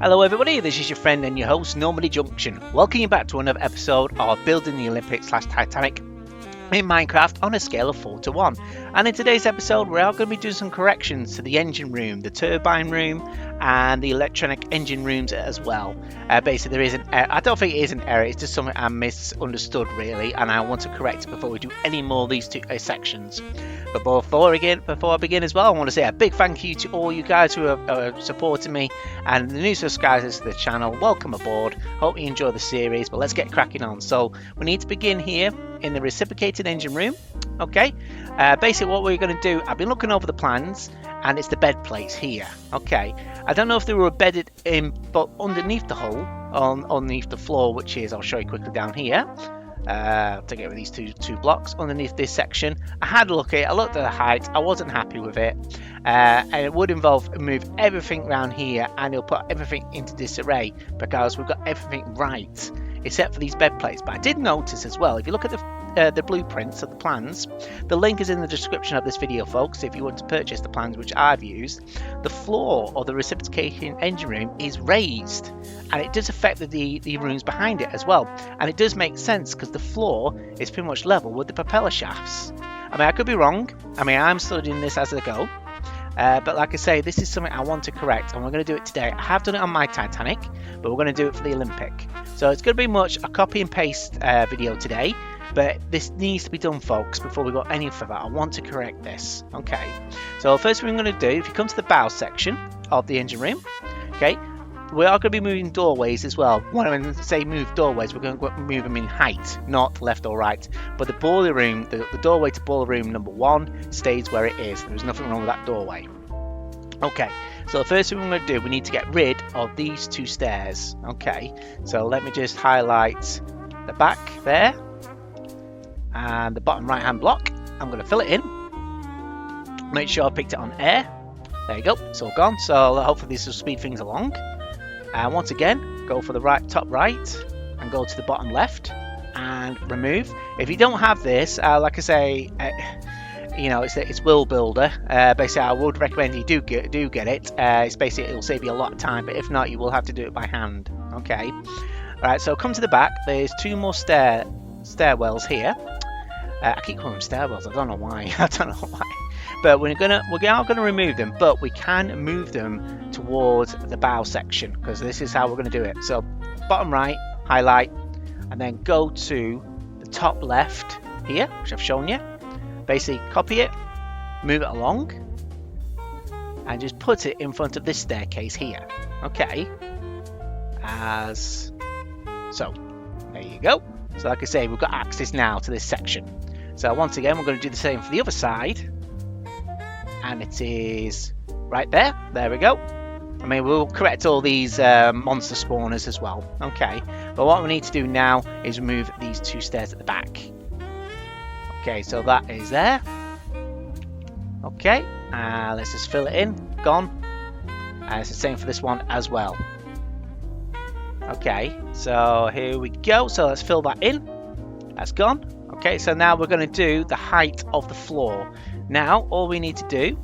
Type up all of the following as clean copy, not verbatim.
Hello everybody, this is your friend and your host Normandie Junction. Welcome you back to another episode of Building the Olympic / Titanic in Minecraft on a scale of 4 to 1. And in today's episode we are going to be doing some corrections to the engine room, the turbine room and the electronic engine rooms as well. Basically there is an error. I don't think it is an error, it's just something I misunderstood really, and I want to correct it before we do any more of these two sections. But before I begin as well, I want to say a big thank you to all you guys who are supporting me and the new subscribers to the channel. Welcome aboard. Hope you enjoy the series, but let's get cracking on. So we need to begin here in the reciprocating engine room. Okay, basically what we're going to do, I've been looking over the plans and it's the bed plates here. Okay, I don't know if they were bedded in, but underneath the hull, underneath the floor, which is, I'll show you quickly down here. To get rid of these two blocks underneath this section. I had a look at it, I looked at the height, I wasn't happy with it, and it would involve move everything around here and it'll put everything into disarray because we've got everything right except for these bed plates. But I did notice as well, if you look at the blueprints of the plans, the link is in the description of this video folks, if you want to purchase the plans which I've used. The floor of the reciprocating engine room is raised and it does affect the rooms behind it as well, and it does make sense because the floor is pretty much level with the propeller shafts. I mean, I could be wrong, I mean I'm studying this as I go, but like I say, this is something I want to correct and we're going to do it today. I have done it on my Titanic, but we're going to do it for the Olympic, so it's going to be much a copy and paste video today. But this needs to be done folks before we go any further. I want to correct this. Okay, so first thing we're going to do, if you come to the bow section of the engine room, okay, we are going to be moving doorways as well. When I say move doorways, we're going to move them in height, not left or right. But the boiler room, the doorway to boiler room number 1 stays where it is. There's nothing wrong with that doorway. Okay, so the first thing we're going to do, we need to get rid of these 2 stairs. Okay, so let me just highlight the back there and the bottom right hand block. I'm going to fill it in, make sure I picked it on air. There you go, it's all gone, so hopefully this will speed things along. And once again, go for the top right and go to the bottom left and remove. If you don't have this, like I say, you know, it's Will Builder. Basically I would recommend you do get it. It's basically, it'll save you a lot of time, but if not you will have to do it by hand. Okay, alright, so come to the back. There's 2 more stairwells here. I keep calling them stairwells, I don't know why. I don't know why. But we're now gonna remove them, but we can move them towards the bow section because this is how we're gonna do it. So bottom right, highlight, and then go to the top left here, which I've shown you. Basically copy it, move it along, and just put it in front of this staircase here. Okay, as so. There you go. So like I say, we've got access now to this section. So once again, we're going to do the same for the other side. And it is right there. There we go. I mean, we'll correct all these monster spawners as well. Okay. But what we need to do now is remove these 2 stairs at the back. Okay, so that is there. Okay. Let's just fill it in. Gone. And it's the same for this one as well. Okay, so here we go. So let's fill that in. That's gone. Okay, so now we're going to do the height of the floor. Now all we need to do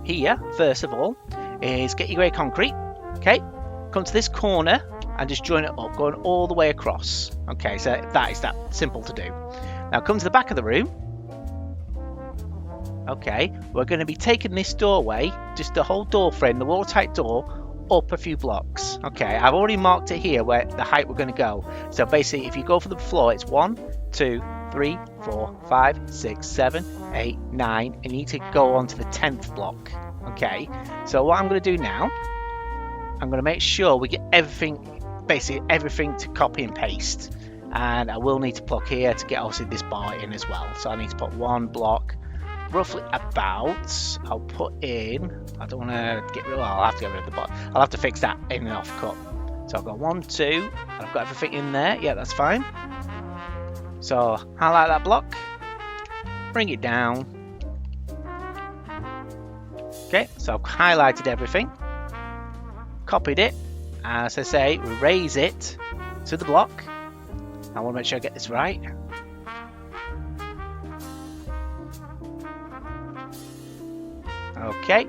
here, first of all, is get your grey concrete. Okay, come to this corner and just join it up, going all the way across. Okay, so that is that simple to do. Now come to the back of the room. Okay, we're going to be taking this doorway, just the whole door frame, the watertight door, up a few blocks. Okay, I've already marked it here where the height we're going to go. So basically if you go for the floor, it's 1 2 3 4 5 6 7 8 9, and you need to go on to the 10th block. Okay, so what I'm going to do now, I'm going to make sure we get everything, basically everything to copy and paste, and I will need to plug here to get obviously this bar in as well. So I need to put 1 block roughly about, I'll put in, I don't want to get rid of, I'll have to get rid of the bottom, I'll have to fix that in and off cut. So I've got 1 2, and I've got everything in there. Yeah, that's fine. So highlight that block, bring it down. Okay, so I've highlighted everything, copied it, as I say, raise it to the block. I want to make sure I get this right. Okay,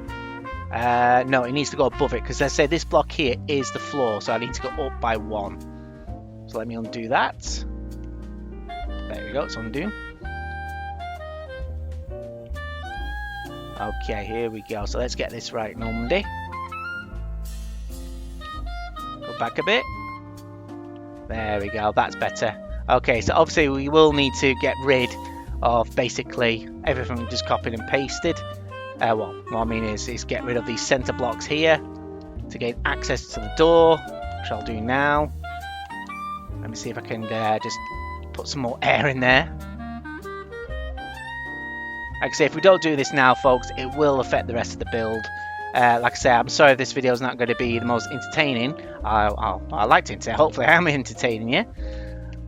No, it needs to go above it because I say this block here is the floor, so I need to go up by 1. So let me undo that. There we go, it's undo. Okay, here we go. So let's get this right, Normandie. Go back a bit. There we go, that's better. Okay, so obviously we will need to get rid of basically everything we just copied and pasted. Well, what I mean is get rid of these center blocks here to gain access to the door, which I'll do now. Let me see if I can just put some more air in there. Like I say, if we don't do this now, folks, it will affect the rest of the build. Like I say, I'm sorry if this video is not going to be the most entertaining. I like to entertain. Hopefully I am entertaining you.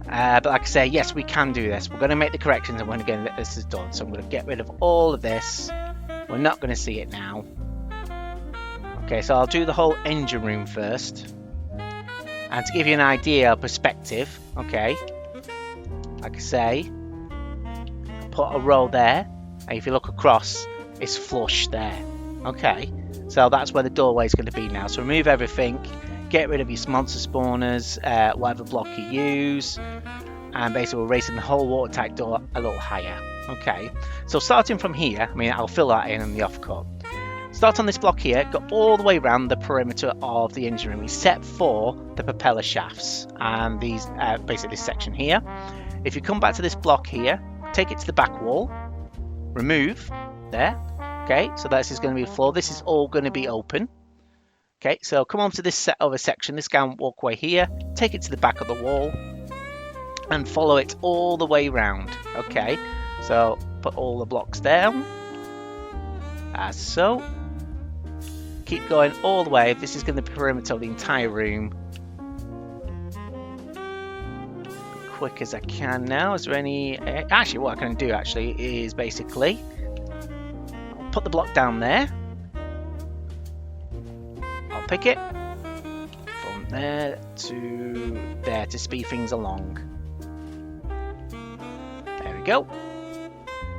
But like I say, yes, we can do this. We're going to make the corrections and we're going to get this is done. So I'm going to get rid of all of this. We're not going to see it now. Okay, so I'll do the whole engine room first. And to give you an idea of perspective, okay, like I say, put a row there. And if you look across, it's flush there. Okay, so that's where the doorway is going to be now. So remove everything, get rid of your monster spawners, whatever block you use, and basically we're raising the whole watertight door a little higher. Okay, so starting from here, I mean, I'll fill that in the offcut. Start on this block here, go all the way around the perimeter of the engine room, except for the propeller shafts and these, basically this section here. If you come back to this block here, take it to the back wall, remove there. Okay, so this is going to be the floor. This is all going to be open. Okay, so come on to this set of a section, this walkway here, take it to the back of the wall and follow it all the way round. Okay, so put all the blocks down as so. Keep going all the way. This is going to be the perimeter of the entire room. Be quick as I can now. Is there any... Actually, what I can do actually is basically... Put the block down there. I'll pick it from there to speed things along. There we go.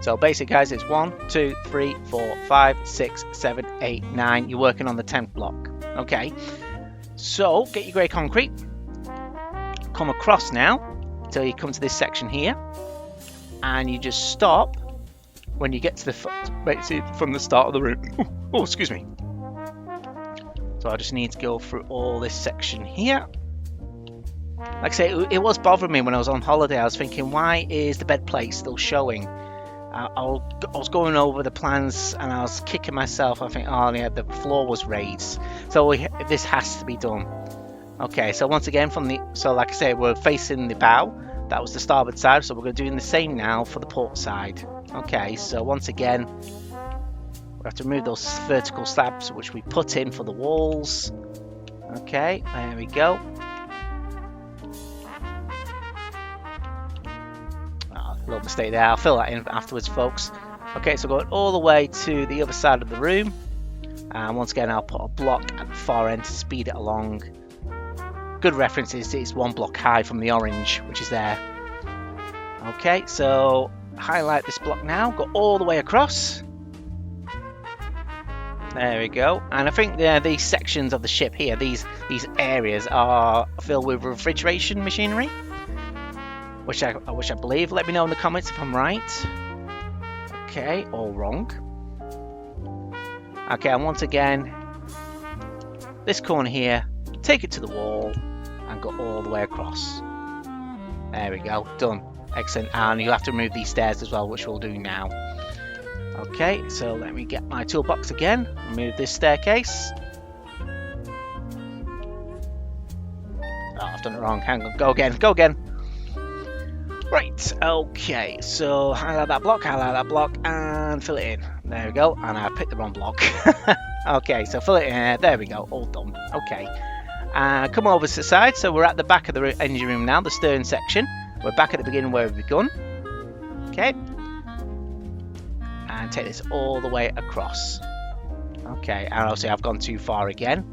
So basically, guys, it's 1, 2, 3, 4, 5, 6, 7, 8, 9. You're working on the 10th block. Okay. So get your grey concrete. Come across now until you come to this section here, and you just stop when you get to the basically from the start of the room. Oh, excuse me. So I just need to go through all this section here. Like I say, it was bothering me when I was on holiday. I was thinking, why is the bed plate still showing? I was going over the plans and I was kicking myself. I think, oh yeah, the floor was raised. So this has to be done. Okay, so once again so like I say, we're facing the bow. That was the starboard side, so we're going to do the same now for the port side. Okay, so once again, we have to remove those vertical slabs which we put in for the walls. Okay, there we go. Oh, little mistake there. I'll fill that in afterwards, folks. Okay, so going all the way to the other side of the room. And once again, I'll put a block at the far end to speed it along. Good reference is it's 1 block high from the orange, which is there. Okay, so highlight this block now, go all the way across. There we go. And I think these sections of the ship here, these areas are filled with refrigeration machinery, which I believe. Let me know in the comments if I'm right. Okay, or wrong. Okay, and once again, this corner here, take it to the wall and go all the way across. There we go, done. Excellent. And you'll have to remove these stairs as well, which we'll do now. Okay, so let me get my toolbox again. Remove this staircase. Oh, I've done it wrong. Hang on, go again. Right, okay, so highlight that block, and fill it in. There we go, and I picked the wrong block. Okay, so fill it in. There we go, all done. Okay. Come over to the side, so we're at the back of the engine room now, the stern section. We're back at the beginning where we've begun. Okay. And take this all the way across. Okay, and obviously I've gone too far again.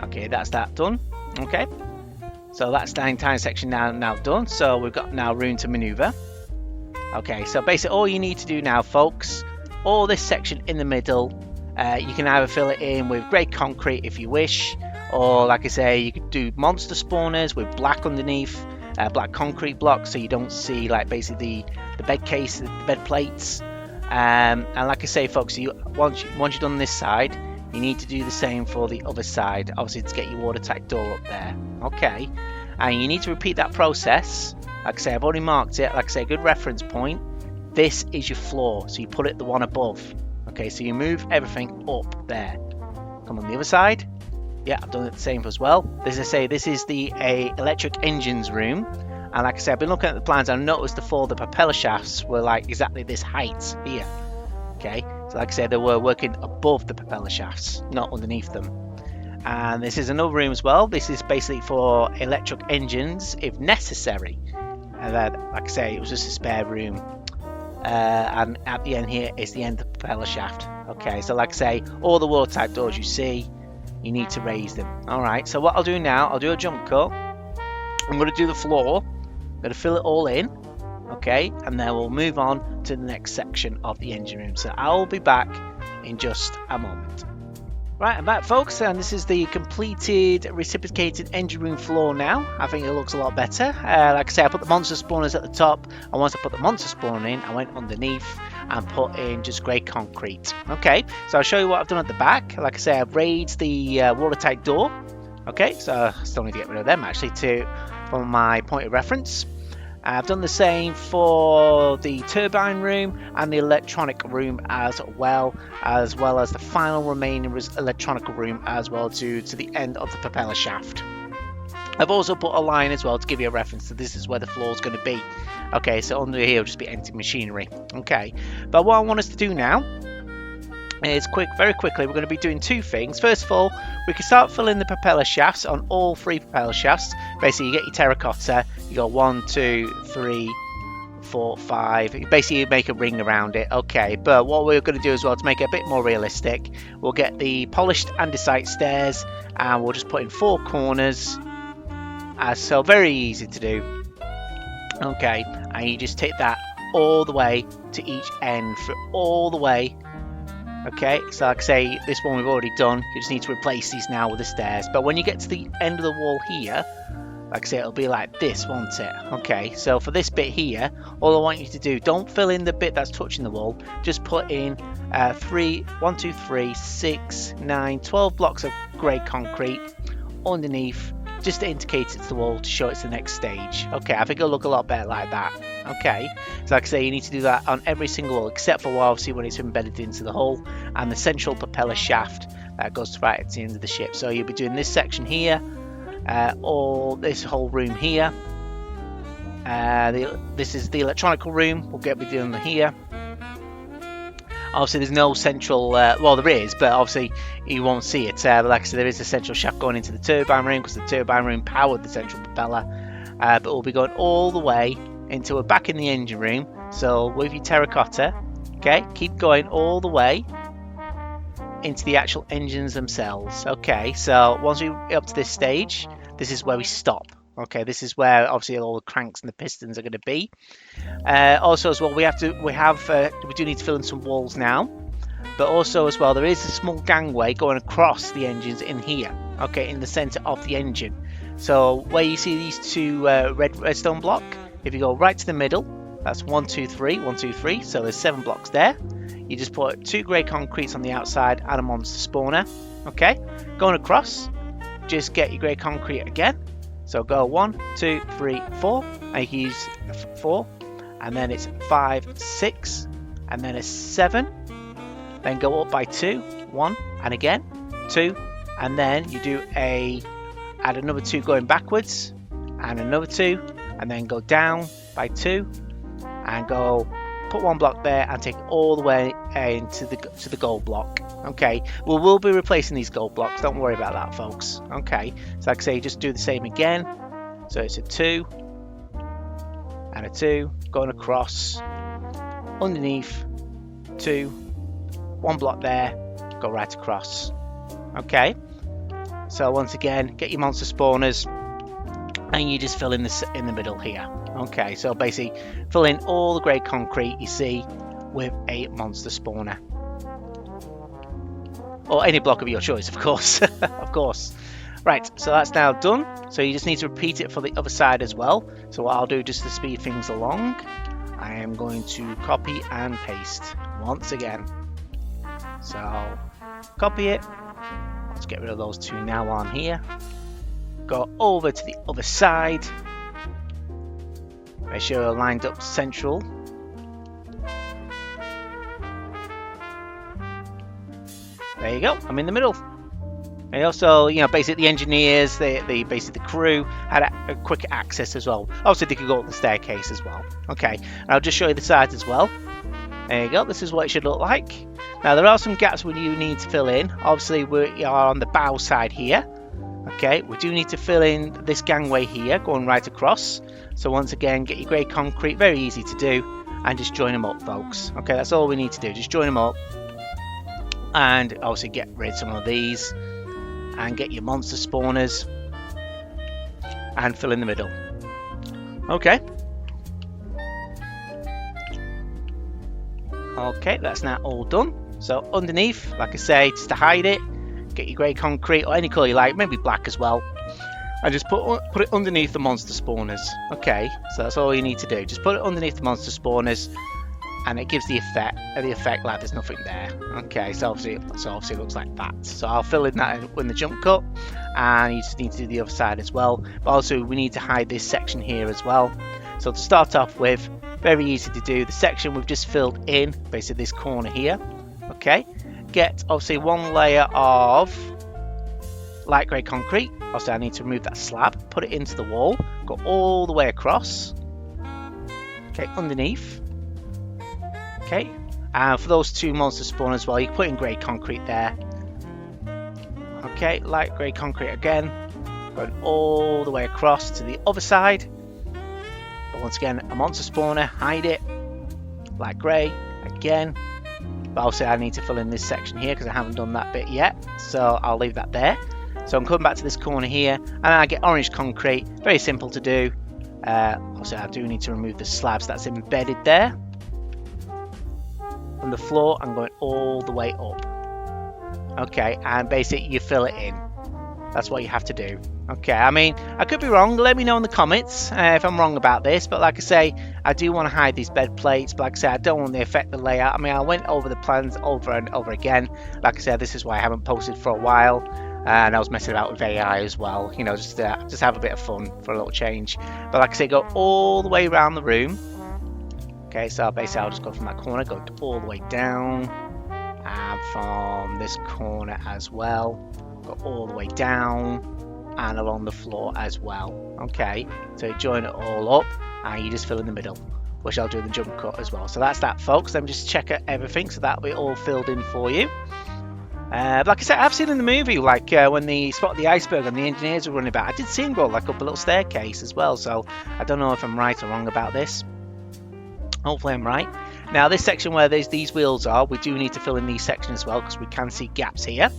Okay, that's that done. Okay. So that's the entire section now done. So we've got now room to maneuver. Okay, so basically all you need to do now, folks, all this section in the middle, you can either fill it in with grey concrete if you wish, or like I say, you could do monster spawners with black underneath, black concrete blocks, so you don't see like basically the bed case, the bed plates. And like I say, folks, once you've done this side, you need to do the same for the other side, obviously, to get your watertight door up there. Okay, and you need to repeat that process. Like I say, I've already marked it. Like I say, a good reference point. This is your floor, so you put it the one above. Okay, so you move everything up there. Come on the other side. Yeah, I've done it the same as well. As I say, this is the electric engines room. And like I said, I've been looking at the plans and I noticed the propeller shafts were like exactly this height here. Okay, so like I said, they were working above the propeller shafts, not underneath them. And this is another room as well. This is basically for electric engines if necessary. And then, like I say, it was just a spare room. And at the end here is the end of the propeller shaft. Okay, so like I say, all the watertight doors you see, you need to raise them. Alright, so what I'll do now, I'll do a jump cut. I'm going to do the floor. I'm going to fill it all in. Okay, and then we'll move on to the next section of the engine room. So I'll be back in just a moment. Right, I'm back, folks, and this is the completed reciprocated engine room floor now. I think it looks a lot better. Like I say, I put the monster spawners at the top, and once I put the monster spawner in, I went underneath and put in just grey concrete. Okay, so I'll show you what I've done at the back. Like I say, I've raised the watertight door. Okay, so I still need to get rid of them actually for my point of reference. I've done the same for the turbine room and the electronic room as well as the final remaining electronic room as well to the end of the propeller shaft. I've also put a line as well to give you a reference to this is where the floor is going to be. Okay, so under here will just be empty machinery. Okay, but what I want us to do now is very quickly, we're going to be doing two things. First of all, we can start filling the propeller shafts on all three propeller shafts. Basically, you get your terracotta, you go 1, 2, 3, 4, 5. Basically, you make a ring around it. Okay, but what we're going to do as well to make it a bit more realistic, we'll get the polished andesite stairs and we'll just put in 4 corners. So very easy to do. Okay, and you just take that all the way to each end, for all the way. Okay, so like I say, this one we've already done. You just need to replace these now with the stairs. But when you get to the end of the wall here, like I say, it'll be like this, won't it? Okay, so for this bit here, all I want you to do, don't fill in the bit that's touching the wall. Just put in 1, 2, 3, 6, 9, 12 blocks of grey concrete underneath, just to indicate it's the wall to show it's the next stage. Okay, I think it'll look a lot better like that. Okay, so like I say, you need to do that on every single wall except for obviously when it's embedded into the hull and the central propeller shaft that goes right at the end of the ship. So you'll be doing this section here, or this whole room here. This is the electronic room. We'll be doing here. Obviously, there's no central. Well, there is, but obviously you won't see it. But like I said, there is a central shaft going into the turbine room because the turbine room powered the central propeller. But we'll be going all the way into a back in the engine room. So with your terracotta, okay, keep going all the way into the actual engines themselves. Okay, so once we're up to this stage, this is where we stop. Okay, this is where obviously all the cranks and the pistons are going to be. Also as well, we do need to fill in some walls now, but also as well, there is a small gangway going across the engines in here. Okay, in the center of the engine. So where you see these two redstone block, if you go right to the middle, that's 1, 2, 3, 1, 2, 3. So there's 7 blocks there. You just put 2 grey concretes on the outside and a monster spawner. Okay, going across, just get your grey concrete again. So go 1, 2, 3, 4. And you can use 4, and then it's 5, 6, and then it's 7. Then go up by 2, 1, and again 2, and then you add another 2 going backwards, and another 2. And then go down by 2 and go put 1 block there and take it all the way into the gold block. Okay, we'll be replacing these gold blocks, don't worry about that, folks. Okay, so like I say, just do the same again. So it's a 2 and a 2 going across underneath, 2, 1 block there, go right across. Okay, so once again, get your monster spawners, and you just fill in this in the middle here. Okay, so basically fill in all the grey concrete you see with a monster spawner, or any block of your choice, of course. Of course. Right, so that's now done. So you just need to repeat it for the other side as well. So what I'll do, just to speed things along, I am going to copy and paste once again. So I'll copy it. Let's get rid of those two now on here. Go over to the other side. Make sure you're lined up central. There you go, I'm in the middle. And also, you know, basically the engineers, basically the crew had a quick access as well. Obviously they could go up the staircase as well. Okay, and I'll just show you the sides as well. There you go, this is what it should look like. Now there are some gaps where you need to fill in. Obviously we are on the bow side here. Okay, we do need to fill in this gangway here, going right across. So once again, get your grey concrete, very easy to do, and just join them up, folks. Okay, that's all we need to do, just join them up. And obviously get rid of some of these. And get your monster spawners and fill in the middle. Okay. Okay, that's now all done. So underneath, like I say, just to hide it, get your grey concrete or any colour you like, maybe black as well, and just put it underneath the monster spawners. Okay, so that's all you need to do. Just put it underneath the monster spawners, and it gives the effect like there's nothing there. Okay, so obviously it looks like that. So I'll fill in that in the jump cut, and you just need to do the other side as well. But also we need to hide this section here as well. So to start off with, very easy to do. The section we've just filled in, basically this corner here. Okay, get obviously one layer of light grey concrete. Obviously I need to remove that slab, put it into the wall, go all the way across. Okay, underneath. Okay, and for those two monster spawners as well, you can put in grey concrete there. Okay, light grey concrete again, going all the way across to the other side. But once again, a monster spawner, hide it, light grey again. But obviously I need to fill in this section here because I haven't done that bit yet, so I'll leave that there. So I'm coming back to this corner here, and I get orange concrete, very simple to do. Obviously I do need to remove the slabs that's embedded there. From the floor, I'm going all the way up. Okay, and basically you fill it in. That's what you have to do. Okay, I mean, I could be wrong. Let me know in the comments if I'm wrong about this. But like I say, I do want to hide these bed plates. But like I say, I don't want to affect the layout. I mean, I went over the plans over and over again. Like I said, this is why I haven't posted for a while. And I was messing about with AI as well. You know, just have a bit of fun for a little change. But like I say, go all the way around the room. Okay, so basically I'll just go from that corner, go all the way down, and from this corner as well, go all the way down, and along the floor as well. Okay, so you join it all up, and you just fill in the middle, which I'll do in the jump cut as well. So that's that, folks. Let me just check out everything, so that'll be all filled in for you. Like I said, I've seen in the movie, like when they spotted the iceberg and the engineers were running about, I did see them go like up a little staircase as well, so I don't know if I'm right or wrong about this. Hopefully I'm right. Now this section where these wheels are, we do need to fill in these sections as well because we can see gaps here.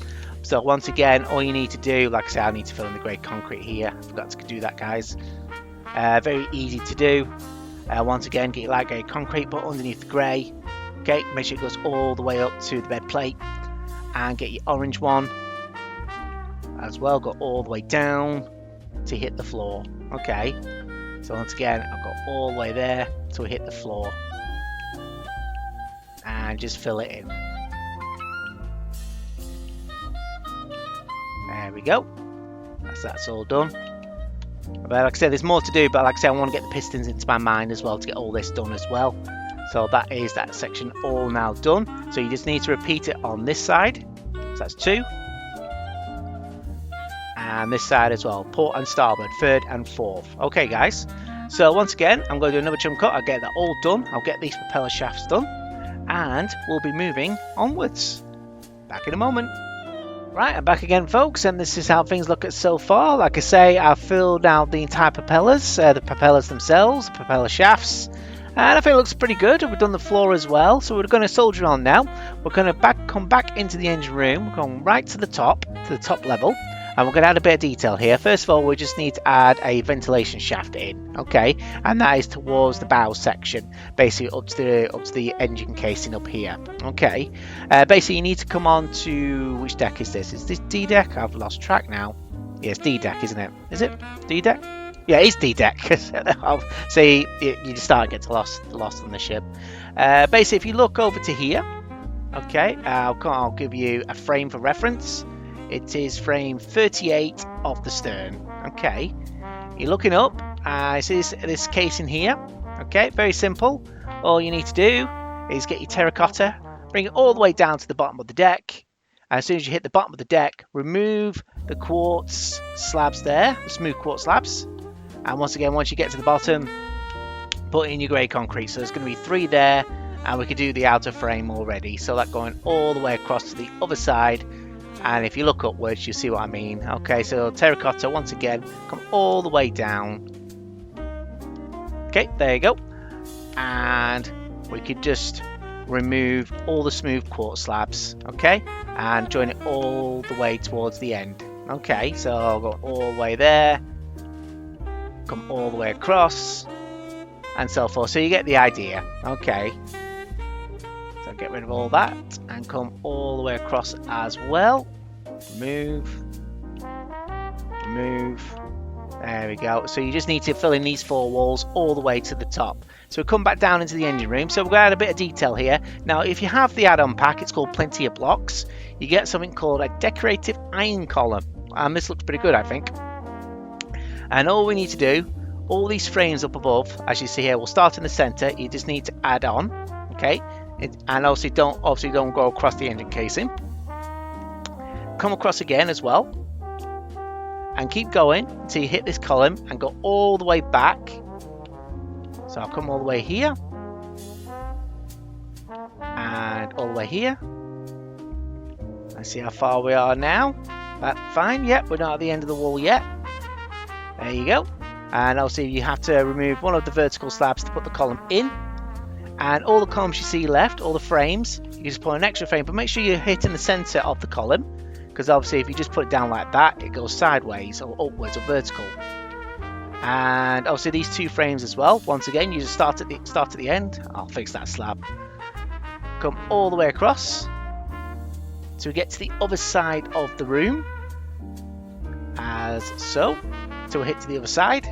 So once again, all you need to do, like I said, I need to fill in the grey concrete here. I forgot to do that, guys. Very easy to do. Once again, get your light grey concrete, put underneath the grey. Okay, make sure it goes all the way up to the bed plate. And get your orange one as well, go all the way down to hit the floor. Okay, so once again, I've got all the way there to hit the floor, and just fill it in. There we go. That's all done. But like I said, there's more to do, but like I said, I want to get the pistons into my mind as well to get all this done as well. So that is that section all now done. So you just need to repeat it on this side. So that's 2. And this side as well. Port and starboard, 3rd and 4th. Okay, guys. So once again, I'm going to do another jump cut. I'll get that all done. I'll get these propeller shafts done. And we'll be moving onwards. Back in a moment. Right, I'm back again, folks. And this is how things look at so far. Like I say, I've filled out the entire propellers. The propellers themselves, the propeller shafts. And I think it looks pretty good. We've done the floor as well. So we're going to soldier on now. We're going to come back into the engine room. We're going right to the top level. And we're going to add a bit of detail here. First of all, we just need to add a ventilation shaft in, okay, and that is towards the bow section, basically up to the engine casing up here, okay. Basically, you need to come on to, which deck is this? Is this D deck? I've lost track now. Yeah, it's D deck, isn't it? Is it D deck? Yeah, it's D deck. See, you start to get lost on the ship. Basically, if you look over to here, okay, I'll give you a frame for reference. It is frame 38 of the stern. Okay, you're looking up. See this casing here. Okay, very simple. All you need to do is get your terracotta, bring it all the way down to the bottom of the deck. And as soon as you hit the bottom of the deck, remove the quartz slabs there, the smooth quartz slabs. And once again, once you get to the bottom, put in your grey concrete. So there's going to be 3 there, and we could do the outer frame already. So that going all the way across to the other side. And if you look upwards, you'll see what I mean. Okay, so terracotta, once again, come all the way down. Okay, there you go. And we could just remove all the smooth quartz slabs, okay, and join it all the way towards the end. Okay, so I'll go all the way there, come all the way across, and so forth. So you get the idea. Okay, so get rid of all that and come all the way across as well. Remove. There we go. So you just need to fill in these 4 walls all the way to the top. So we come back down into the engine room. So we're going to add a bit of detail here. Now, if you have the add-on pack, it's called Plenty of Blocks. You get something called a decorative iron column. And this looks pretty good, I think. And all we need to do, all these frames up above, as you see here, will start in the center. You just need to add on, okay? And obviously don't go across the engine casing. Come across again as well. And keep going until you hit this column and go all the way back. So I'll come all the way here. And all the way here. Let's see how far we are now. That's fine. Yep, we're not at the end of the wall yet. There you go. And obviously you have to remove one of the vertical slabs to put the column in. And all the columns you see left, all the frames, you just put an extra frame, but make sure you're hitting the center of the column. Because obviously if you just put it down like that, it goes sideways or upwards or vertical. And obviously these 2 frames as well. Once again, you just start at the end. I'll fix that slab. Come all the way across. So we get to the other side of the room. As so. So we'll hit to the other side.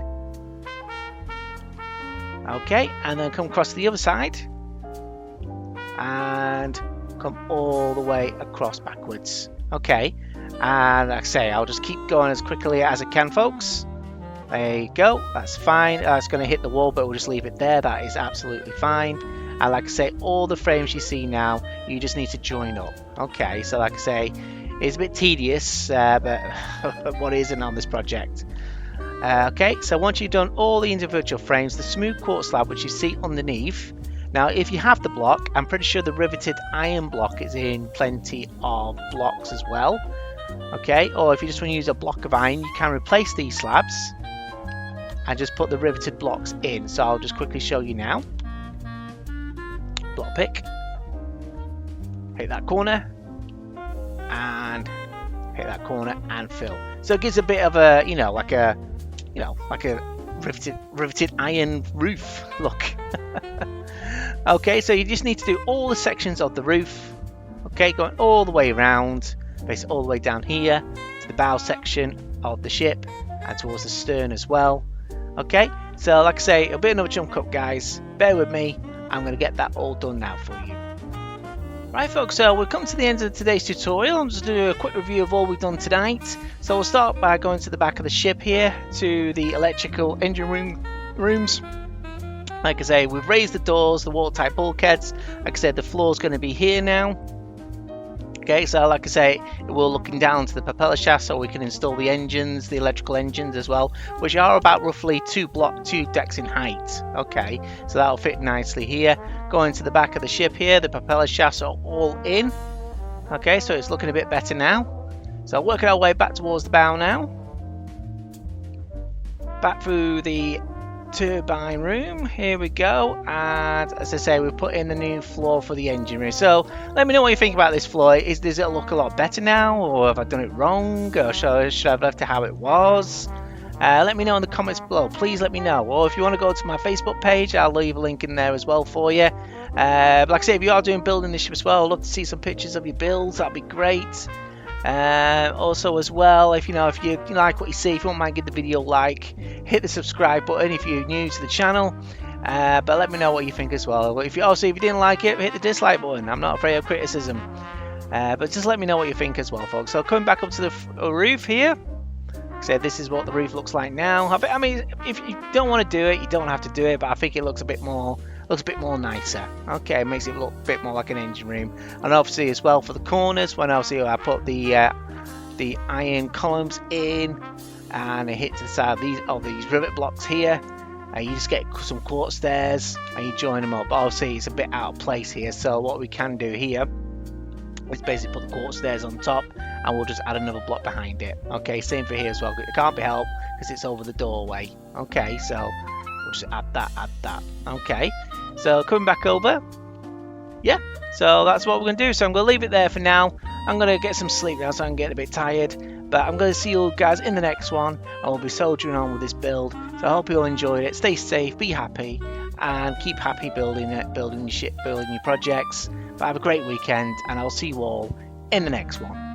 Okay, and then come across to the other side. And come all the way across backwards. Okay, and like I say, I'll just keep going as quickly as I can, folks. There you go, that's fine. It's going to hit the wall, but we'll just leave it there. That is absolutely fine. And like I say, all the frames you see now, you just need to join up. Okay, so like I say, it's a bit tedious, but what isn't on this project. Okay, so once you've done all the individual frames, the smooth quartz slab, which you see underneath. Now, if you have the block, I'm pretty sure the riveted iron block is in Plenty of Blocks as well. Okay, or if you just want to use a block of iron, you can replace these slabs and just put the riveted blocks in. So I'll just quickly show you now. Block pick, hit that corner, and hit that corner and fill. So it gives a bit of a, like a riveted iron roof look. Okay, so you just need to do all the sections of the roof. Okay, going all the way around, basically all the way down here to the bow section of the ship and towards the stern as well. Okay, so like I say, a bit of a jump cut, guys. Bear with me. I'm going to get that all done now for you. Right, folks, so we've come to the end of today's tutorial. I'm just going to do a quick review of all we've done tonight. So we'll start by going to the back of the ship here to the electrical engine rooms. Like I say, we've raised the doors, the watertight bulkheads. Like I said, the floor's going to be here now. Okay, so like I say, we're looking down to the propeller shaft so we can install the engines, the electrical engines as well, which are about roughly 2 decks in height. Okay, so that'll fit nicely here. Going to the back of the ship here, the propeller shafts are all in. Okay, so it's looking a bit better now. So working our way back towards the bow now. Back through the turbine room. Here we go, and as I say, we've put in the new floor for the engine room. So let me know what you think about this floor. Does it look a lot better now, or have I done it wrong, or should I have left it how it was? Let me know in the comments below. Please let me know. Or if you want to go to my Facebook page, I'll leave a link in there as well for you. Like I say, if you are doing building this ship as well, I'd love to see some pictures of your builds. That'd be great. Also as well, if you like what you see, if you won't mind, give the video a like, hit the subscribe button if you're new to the channel. But let me know what you think as well. If you didn't like it, hit the dislike button. I'm not afraid of criticism. But just let me know what you think as well, folks. So coming back up to the roof here. So this is what the roof looks like now. I mean, if you don't want to do it, you don't have to do it. But I think it looks a bit more nicer. Okay, it makes it look a bit more like an engine room. And obviously as well for the corners, when obviously I put the iron columns in, and it hits the side of these rivet blocks here. You just get some quartz stairs and you join them up. But obviously it's a bit out of place here. So what we can do here is basically put the quartz stairs on top, and we'll just add another block behind it. Okay, same for here as well. It can't be helped because it's over the doorway. Okay, so we'll just add that. Okay, so coming back over, yeah, so that's what we're going to do. So I'm going to leave it there for now. I'm going to get some sleep now, so I'm getting a bit tired. But I'm going to see you guys in the next one, and we'll be soldiering on with this build. So I hope you all enjoyed it. Stay safe, be happy, and keep happy building your ship, building your projects. But have a great weekend, and I'll see you all in the next one.